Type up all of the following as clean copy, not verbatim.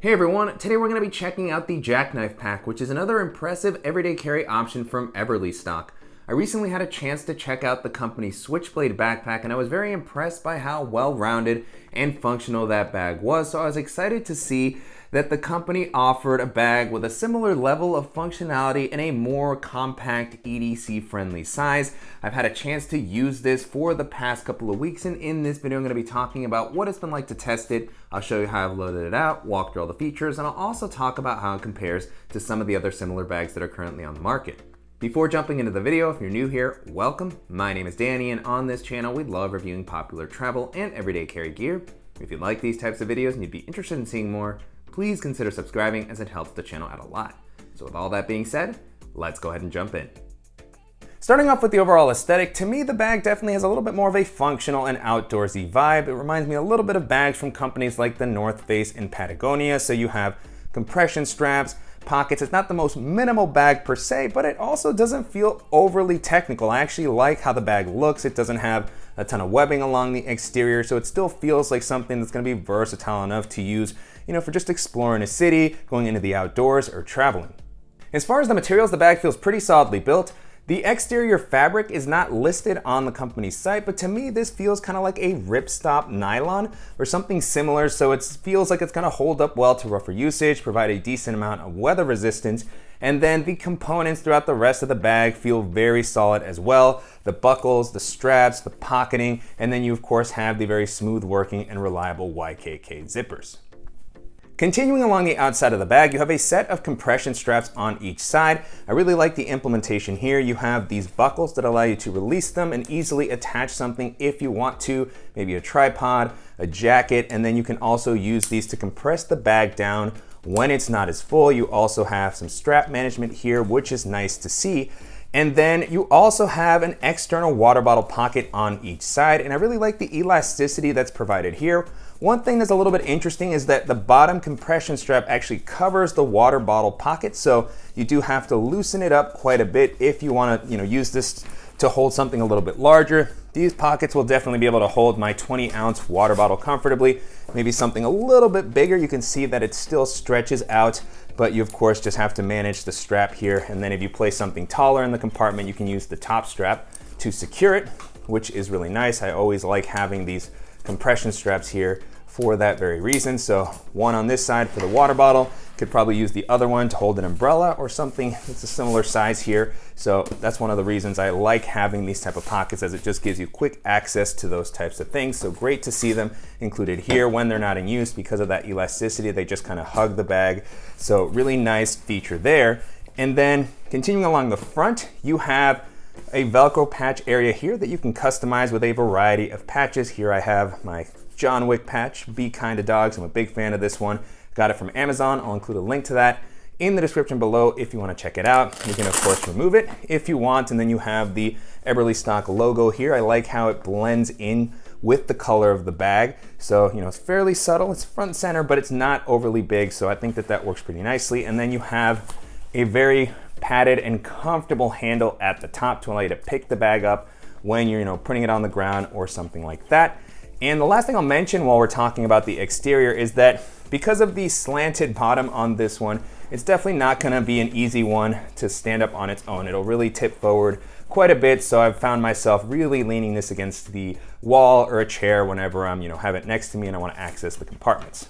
Hey everyone, today we're going to be checking out the Jackknife Pack, which is another impressive everyday carry option from Eberlestock. I recently had a chance to check out the company's Switchblade backpack and I was very impressed by how well-rounded and functional that bag was, so I was excited to see that the company offered a bag with a similar level of functionality in a more compact EDC-friendly size. I've had a chance to use this for the past couple of weeks, and in this video I'm going to be talking about what it's been like to test it. I'll show you how I've loaded it out, walk through all the features, and I'll also talk about how it compares to some of the other similar bags that are currently on the market. Before jumping into the video, if you're new here, welcome. My name is Danny, and on this channel we love reviewing popular travel and everyday carry gear. If you like these types of videos and you'd be interested in seeing more, please consider subscribing as it helps the channel out a lot. So with all that being said, let's go ahead and jump in. Starting off with the overall aesthetic, to me the bag definitely has a little bit more of a functional and outdoorsy vibe. It reminds me a little bit of bags from companies like the North Face and Patagonia. So you have compression straps, pockets. It's not the most minimal bag per se, but it also doesn't feel overly technical. I actually like how the bag looks. It doesn't have a ton of webbing along the exterior, so it still feels like something that's going to be versatile enough to use, for just exploring a city, going into the outdoors, or traveling. As far as the materials, the bag feels pretty solidly built. The exterior fabric is not listed on the company's site, but to me this feels kind of like a ripstop nylon or something similar, so it feels like it's going to hold up well to rougher usage, provide a decent amount of weather resistance, and then the components throughout the rest of the bag feel very solid as well. The buckles, the straps, the pocketing, and then you of course have the very smooth working and reliable YKK zippers. Continuing along the outside of the bag, you have a set of compression straps on each side. I really like the implementation here. You have these buckles that allow you to release them and easily attach something if you want to, maybe a tripod, a jacket, and then you can also use these to compress the bag down when it's not as full. You also have some strap management here, which is nice to see. And then you also have an external water bottle pocket on each side, and I really like the elasticity that's provided here. One thing that's a little bit interesting is that the bottom compression strap actually covers the water bottle pocket, so you do have to loosen it up quite a bit if you want to use this to hold something a little bit larger. These pockets will definitely be able to hold my 20-ounce water bottle comfortably. Maybe something a little bit bigger. You can see that it still stretches out, but you of course just have to manage the strap here, and then if you place something taller in the compartment, you can use the top strap to secure it, which is really nice. I always like having these compression straps here for that very reason. So one on this side for the water bottle, could probably use the other one to hold an umbrella or something that's a similar size here. So that's one of the reasons I like having these type of pockets, as it just gives you quick access to those types of things. So great to see them included here when they're not in use because of that elasticity. They just kind of hug the bag. So really nice feature there. And then continuing along the front, you have a Velcro patch area here that you can customize with a variety of patches. Here I have my John Wick patch, Be Kind to Dogs. I'm a big fan of this one. Got it from Amazon. I'll include a link to that in the description below if you want to check it out. You can of course remove it if you want, and then you have the Eberlestock logo here. I like how it blends in with the color of the bag. So, it's fairly subtle. It's front and center, but it's not overly big. So I think that works pretty nicely. And then you have a very padded and comfortable handle at the top to allow you to pick the bag up when you're, putting it on the ground or something like that. And the last thing I'll mention while we're talking about the exterior is that because of the slanted bottom on this one, it's definitely not going to be an easy one to stand up on its own. It'll really tip forward quite a bit, so I've found myself really leaning this against the wall or a chair whenever I'm, have it next to me and I want to access the compartments.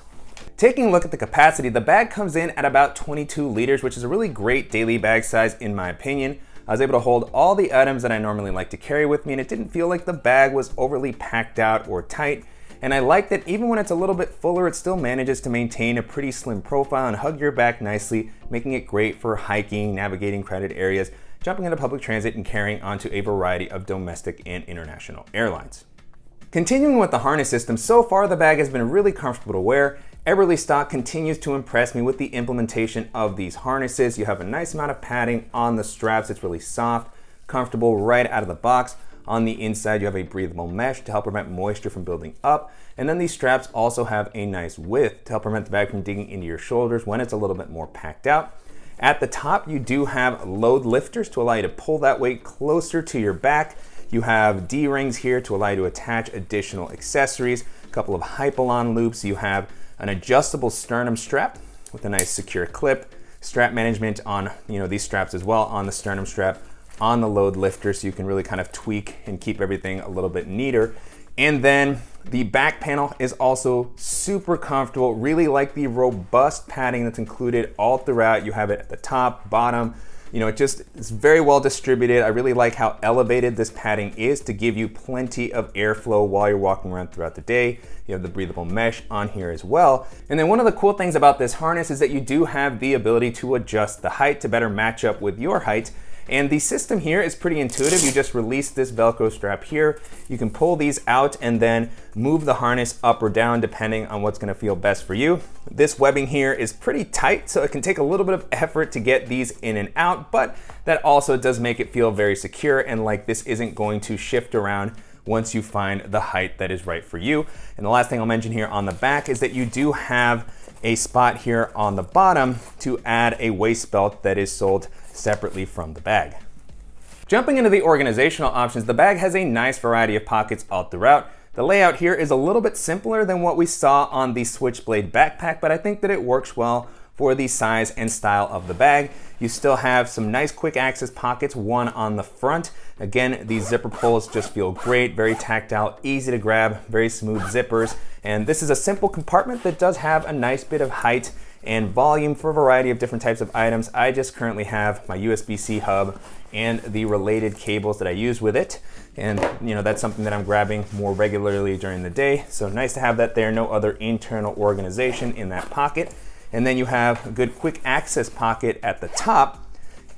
Taking a look at the capacity, the bag comes in at about 22 liters, which is a really great daily bag size in my opinion. I was able to hold all the items that I normally like to carry with me, and it didn't feel like the bag was overly packed out or tight. And I like that even when it's a little bit fuller, it still manages to maintain a pretty slim profile and hug your back nicely, making it great for hiking, navigating crowded areas, jumping into public transit, and carrying onto a variety of domestic and international airlines. Continuing with the harness system, so far the bag has been really comfortable to wear. Eberlestock continues to impress me with the implementation of these harnesses. You have a nice amount of padding on the straps. It's really soft, comfortable right out of the box. On the inside, you have a breathable mesh to help prevent moisture from building up. And then these straps also have a nice width to help prevent the bag from digging into your shoulders when it's a little bit more packed out. At the top, you do have load lifters to allow you to pull that weight closer to your back. You have D-rings here to allow you to attach additional accessories, a couple of Hypalon loops. You have an adjustable sternum strap with a nice secure clip, strap management on these straps as well, on the sternum strap, on the load lifter, so you can really kind of tweak and keep everything a little bit neater. And then the back panel is also super comfortable. Really like the robust padding that's included all throughout. You have it at the top, bottom, it's very well distributed. I really like how elevated this padding is to give you plenty of airflow while you're walking around throughout the day. You have the breathable mesh on here as well. And then one of the cool things about this harness is that you do have the ability to adjust the height to better match up with your height. And the system here is pretty intuitive. You just release this Velcro strap here. You can pull these out and then move the harness up or down depending on what's gonna feel best for you. This webbing here is pretty tight, so it can take a little bit of effort to get these in and out, but that also does make it feel very secure and like this isn't going to shift around once you find the height that is right for you. And the last thing I'll mention here on the back is that you do have a spot here on the bottom to add a waist belt that is sold separately from the bag. Jumping into the organizational options, the bag has a nice variety of pockets all throughout. The layout here is a little bit simpler than what we saw on the Switchblade backpack, but I think that it works well for the size and style of the bag. You still have some nice quick access pockets, one on the front. Again, these zipper pulls just feel great, very tactile, easy to grab, very smooth zippers. And this is a simple compartment that does have a nice bit of height and volume for a variety of different types of items. I just currently have my USB-C hub and the related cables that I use with it. And that's something that I'm grabbing more regularly during the day. So nice to have that there, no other internal organization in that pocket. And then you have a good quick access pocket at the top.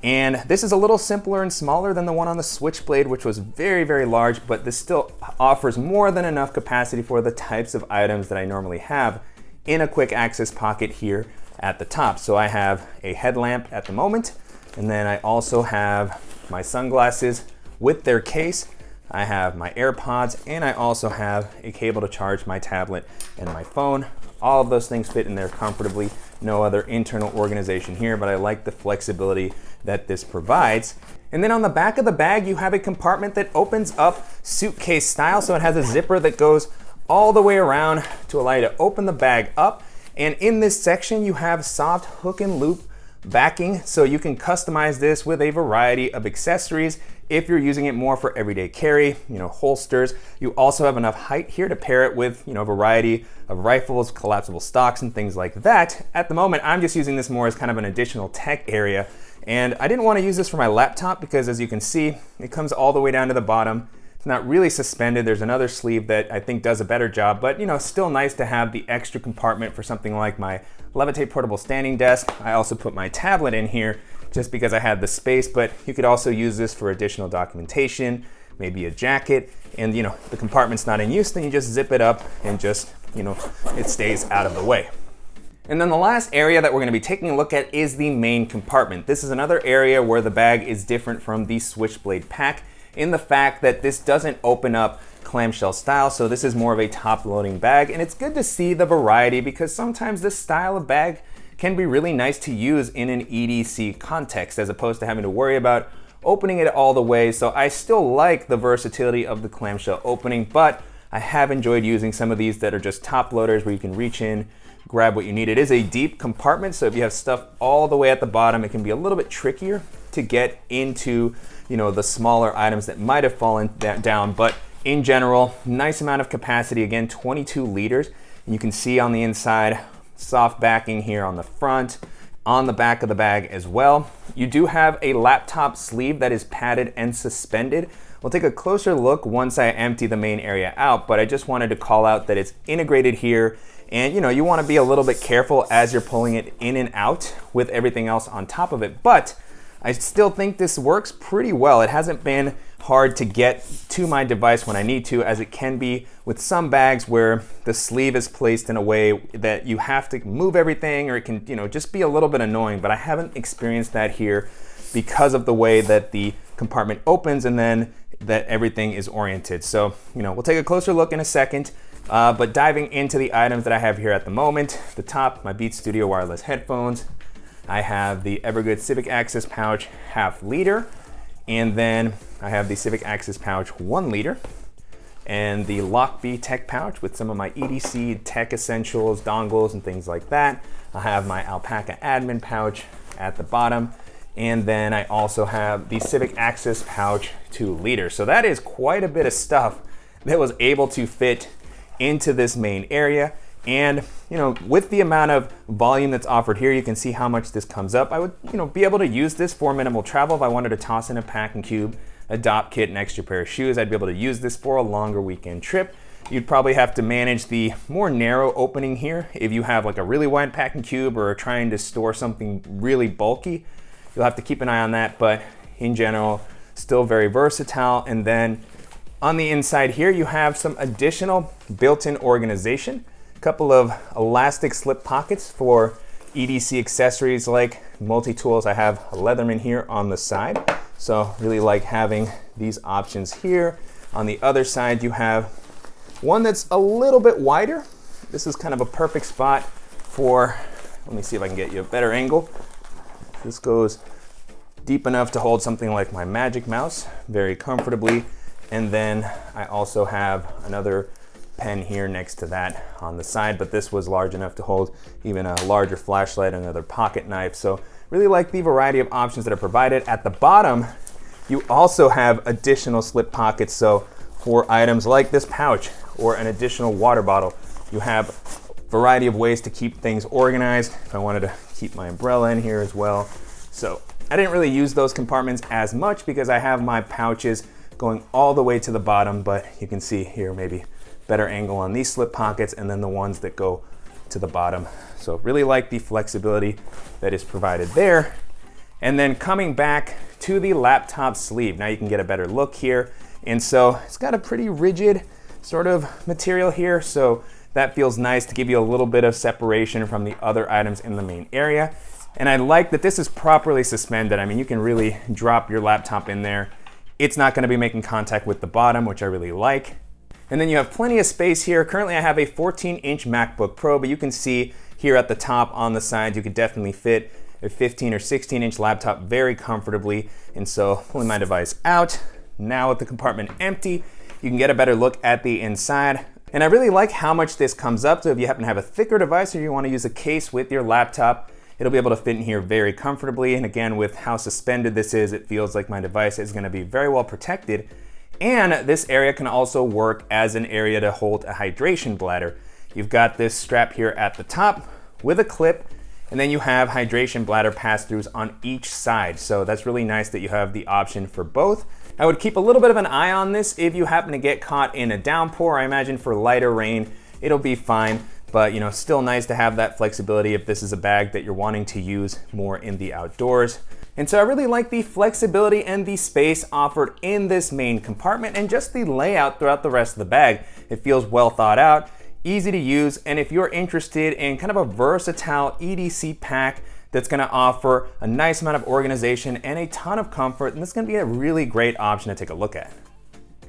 And this is a little simpler and smaller than the one on the Switchblade, which was very, very large, but this still offers more than enough capacity for the types of items that I normally have in a quick access pocket here at the top. So I have a headlamp at the moment, and then I also have my sunglasses with their case. I have my AirPods, and I also have a cable to charge my tablet and my phone. All of those things fit in there comfortably. No other internal organization here, but I like the flexibility that this provides. And then on the back of the bag, you have a compartment that opens up suitcase style. So it has a zipper that goes all the way around to allow you to open the bag up. And in this section, you have soft hook and loop backing, so you can customize this with a variety of accessories if you're using it more for everyday carry, holsters. You also have enough height here to pair it with, a variety of rifles, collapsible stocks, and things like that. At the moment, I'm just using this more as kind of an additional tech area. And I didn't want to use this for my laptop because, as you can see, it comes all the way down to the bottom. It's not really suspended. There's another sleeve that I think does a better job, but still nice to have the extra compartment for something like my Levitate portable standing desk. I also put my tablet in here just because I had the space, but you could also use this for additional documentation, maybe a jacket, and the compartment's not in use, then you just zip it up and just, it stays out of the way. And then the last area that we're gonna be taking a look at is the main compartment. This is another area where the bag is different from the Switchblade Pack in the fact that this doesn't open up clamshell style, so this is more of a top-loading bag, and it's good to see the variety because sometimes this style of bag can be really nice to use in an EDC context as opposed to having to worry about opening it all the way. So I still like the versatility of the clamshell opening, but I have enjoyed using some of these that are just top loaders where you can reach in, grab what you need. It is a deep compartment, so if you have stuff all the way at the bottom, it can be a little bit trickier to get into the smaller items that might have fallen down, but in general, nice amount of capacity. Again, 22 liters. And you can see on the inside, soft backing here on the front, on the back of the bag as well. You do have a laptop sleeve that is padded and suspended. We'll take a closer look once I empty the main area out, but I just wanted to call out that it's integrated here. And you want to be a little bit careful as you're pulling it in and out with everything else on top of it. But I still think this works pretty well. It hasn't been hard to get to my device when I need to, as it can be with some bags where the sleeve is placed in a way that you have to move everything, or it can just be a little bit annoying. But I haven't experienced that here because of the way that the compartment opens and then that everything is oriented. So we'll take a closer look in a second. But diving into the items that I have here at the moment, the top, my Beats Studio wireless headphones. I have the Evergood Civic Access Pouch 1/2 liter, and then I have the Civic Access Pouch 1 liter. and the Lockbee tech pouch with some of my EDC tech essentials, dongles, and things like that. I have my Alpaca admin pouch at the bottom, and then I also have the Civic Access pouch 2 liters. So that is quite a bit of stuff that was able to fit into this main area. And with the amount of volume that's offered here, you can see how much this comes up. I would be able to use this for minimal travel. If I wanted to toss in a packing cube, a dop kit, an extra pair of shoes, I'd be able to use this for a longer weekend trip. You'd probably have to manage the more narrow opening here. If you have like a really wide packing cube or are trying to store something really bulky, you'll have to keep an eye on that, but in general, still very versatile. And then on the inside here, you have some additional built-in organization. Couple of elastic slip pockets for EDC accessories like multi-tools. I have a Leatherman here on the side, so really like having these options here. On the other side, you have one that's a little bit wider. This is kind of a perfect spot for, let me see if I can get you a better angle. This goes deep enough to hold something like my Magic Mouse very comfortably. And then I also have another pen here next to that on the side, but this was large enough to hold even a larger flashlight, another pocket knife. So really like the variety of options that are provided. At the bottom, you also have additional slip pockets. So for items like this pouch or an additional water bottle, you have a variety of ways to keep things organized. If I wanted to keep my umbrella in here as well. So I didn't really use those compartments as much because I have my pouches going all the way to the bottom, but you can see here maybe better angle on these slip pockets and then the ones that go to the bottom. So really like the flexibility that is provided there. And then coming back to the laptop sleeve, now you can get a better look here. And so it's got a pretty rigid sort of material here. So that feels nice to give you a little bit of separation from the other items in the main area. And I like that this is properly suspended. I mean, you can really drop your laptop in there. It's not going to be making contact with the bottom, which I really like. And then you have plenty of space here. Currently I have a 14-inch MacBook Pro, but you can see here at the top on the side, you could definitely fit a 15 or 16-inch laptop very comfortably. And so pulling my device out, now with the compartment empty, you can get a better look at the inside. And I really like how much this comes up. So if you happen to have a thicker device or you want to use a case with your laptop, it'll be able to fit in here very comfortably. And again, with how suspended this is, it feels like my device is going to be very well protected. And this area can also work as an area to hold a hydration bladder. You've got this strap here at the top with a clip, and then you have hydration bladder pass-throughs on each side. So that's really nice that you have the option for both. I would keep a little bit of an eye on this if you happen to get caught in a downpour. I imagine for lighter rain, it'll be fine. But still nice to have that flexibility if this is a bag that you're wanting to use more in the outdoors. And so I really like the flexibility and the space offered in this main compartment and just the layout throughout the rest of the bag. It feels well thought out, easy to use, and if you're interested in kind of a versatile EDC pack that's gonna offer a nice amount of organization and a ton of comfort, then this is gonna be a really great option to take a look at.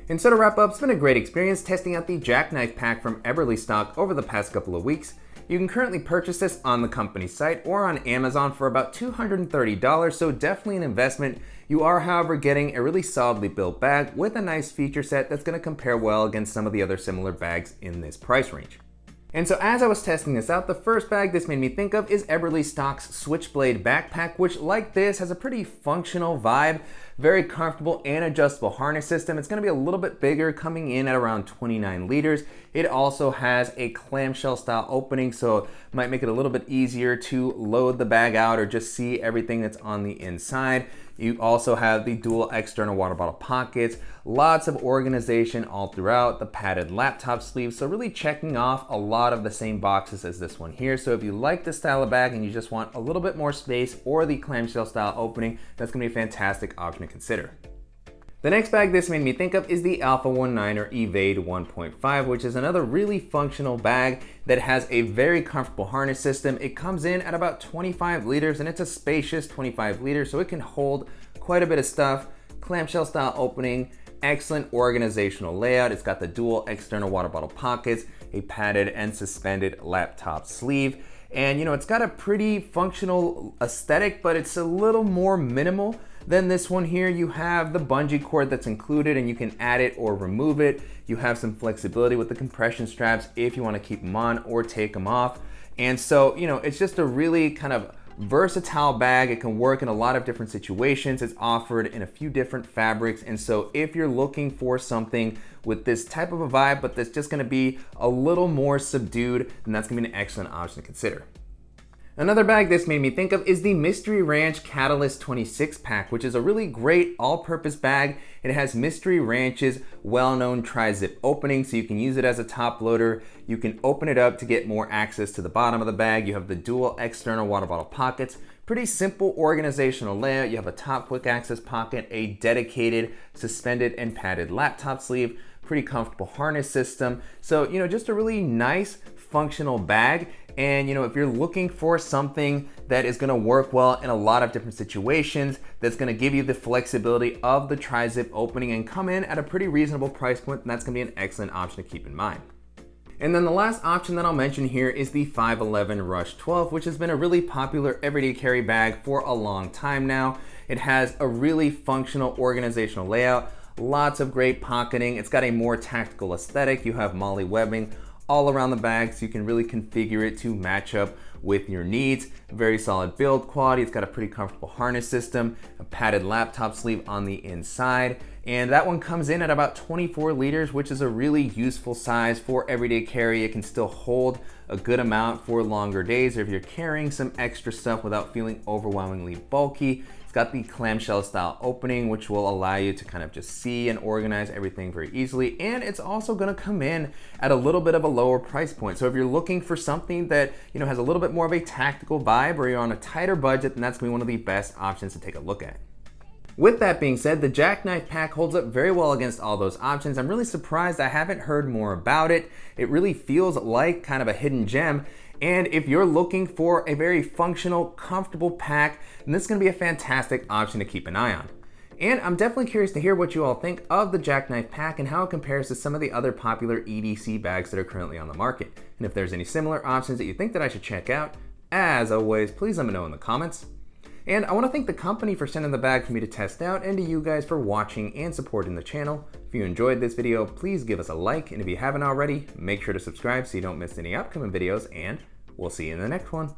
And so to wrap up, it's been a great experience testing out the Jackknife Pack from Eberlestock over the past couple of weeks. You can currently purchase this on the company's site or on Amazon for about $230, so definitely an investment. You are, however, getting a really solidly built bag with a nice feature set that's going to compare well against some of the other similar bags in this price range. And so as I was testing this out, the first bag this made me think of is Eberlestock's Switchblade backpack, which like this has a pretty functional vibe, very comfortable and adjustable harness system. It's gonna be a little bit bigger, coming in at around 29 liters. It also has a clamshell style opening, so it might make it a little bit easier to load the bag out or just see everything that's on the inside. You also have the dual external water bottle pockets, lots of organization all throughout, the padded laptop sleeve, so really checking off a lot of the same boxes as this one here. So if you like this style of bag and you just want a little bit more space or the clamshell style opening, that's gonna be a fantastic option to consider. The next bag this made me think of is the Alpha 19 or Evade 1.5, which is another really functional bag that has a very comfortable harness system. It comes in at about 25 liters and it's a spacious 25 liters, so it can hold quite a bit of stuff. Clamshell style opening, excellent organizational layout. It's got the dual external water bottle pockets, a padded and suspended laptop sleeve. And it's got a pretty functional aesthetic, but it's a little more minimal Then this one here, you have the bungee cord that's included and you can add it or remove it. You have some flexibility with the compression straps if you want to keep them on or take them off. And so, it's just a really kind of versatile bag. It can work in a lot of different situations. It's offered in a few different fabrics. And so if you're looking for something with this type of a vibe, but that's just gonna be a little more subdued, then that's gonna be an excellent option to consider. Another bag this made me think of is the Mystery Ranch Catalyst 26 pack, which is a really great all-purpose bag. It has Mystery Ranch's well-known tri-zip opening, so you can use it as a top loader. You can open it up to get more access to the bottom of the bag. You have the dual external water bottle pockets. Pretty simple organizational layout. You have a top quick access pocket, a dedicated suspended and padded laptop sleeve, pretty comfortable harness system. So, just a really nice functional bag. And if you're looking for something that is gonna work well in a lot of different situations, that's gonna give you the flexibility of the tri-zip opening and come in at a pretty reasonable price point, then that's gonna be an excellent option to keep in mind. And then the last option that I'll mention here is the 511 Rush 12, which has been a really popular everyday carry bag for a long time now. It has a really functional organizational layout, lots of great pocketing. It's got a more tactical aesthetic. You have MOLLE webbing all around the bag, so you can really configure it to match up with your needs. Very solid build quality. It's got a pretty comfortable harness system, a padded laptop sleeve on the inside, and that one comes in at about 24 liters, which is a really useful size for everyday carry. It can still hold a good amount for longer days, or if you're carrying some extra stuff without feeling overwhelmingly bulky. It's got the clamshell style opening, which will allow you to kind of just see and organize everything very easily. And it's also gonna come in at a little bit of a lower price point. So if you're looking for something that has a little bit more of a tactical vibe, or you're on a tighter budget, then that's gonna be one of the best options to take a look at. With that being said, the Jackknife Pack holds up very well against all those options. I'm really surprised I haven't heard more about it. It really feels like kind of a hidden gem. And if you're looking for a very functional, comfortable pack, then this is gonna be a fantastic option to keep an eye on. And I'm definitely curious to hear what you all think of the Jackknife Pack and how it compares to some of the other popular EDC bags that are currently on the market. And if there's any similar options that you think that I should check out, as always, please let me know in the comments. And I want to thank the company for sending the bag for me to test out, and to you guys for watching and supporting the channel. If you enjoyed this video, please give us a like, and if you haven't already, make sure to subscribe so you don't miss any upcoming videos, and we'll see you in the next one.